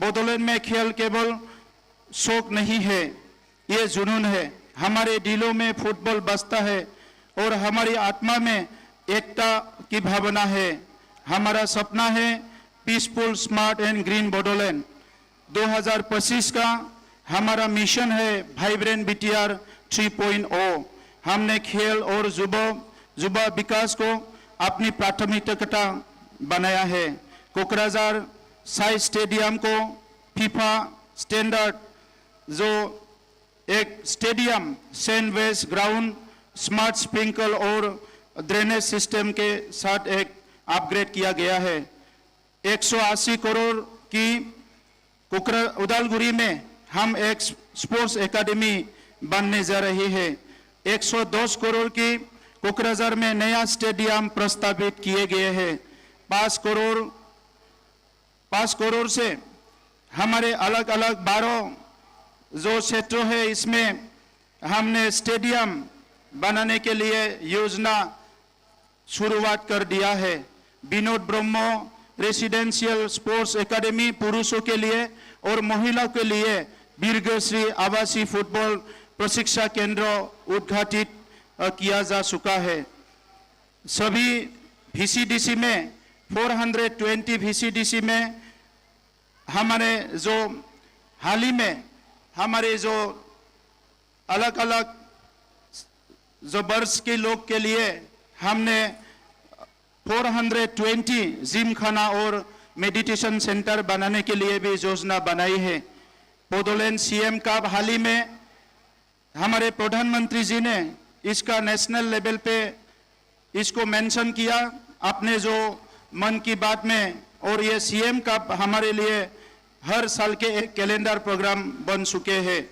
बोडोलैंड में खेल केवल शौक नहीं है, ये जुनून है। हमारे दिलों में फुटबॉल बसता है और हमारी आत्मा में एकता की भावना है। हमारा सपना है peaceful, smart and green Bodoland. 2025 का हमारा मिशन है वाइब्रेंट बीटीआर 3.0। हमने खेल और युवा विकास को अपनी प्राथमिकता बनाया है। कोकराझार साई स्टेडियम को फीफा स्टैंडर्ड जो एक स्टेडियम, सैंडवेज ग्राउंड, स्मार्ट स्प्रिंकल और ड्रेनेज सिस्टम के साथ एक अपग्रेड किया गया है। 180 करोड़ की उदालगुड़ी में हम एक स्पोर्ट्स एकेडमी बनने जा रही है। 110 करोड़ की कोकराझार में नया स्टेडियम प्रस्तावित किए गए हैं। 5 करोड़ से हमारे अलग अलग 12 जो क्षेत्र है, इसमें हमने स्टेडियम बनाने के लिए योजना शुरुआत कर दिया है। विनोद ब्रह्मो रेसिडेंशियल स्पोर्ट्स एकेडमी पुरुषों के लिए और महिलाओं के लिए वीरगश्री आवासीय फुटबॉल प्रशिक्षण केंद्र उद्घाटित किया जा चुका है। सभी VCDC में 420 VCDC में हमारे जो हाल ही में हमारे जो अलग अलग जो वर्ष के लोग के लिए हमने 420 जिम खाना और मेडिटेशन सेंटर बनाने के लिए भी योजना बनाई है। बोडोलैंड CM कप हाल ही में हमारे प्रधानमंत्री जी ने इसका नेशनल लेवल पे इसको मेंशन किया अपने जो मन की बात में, और ये CM कप हमारे लिए हर साल के एक कैलेंडर प्रोग्राम बन चुके हैं।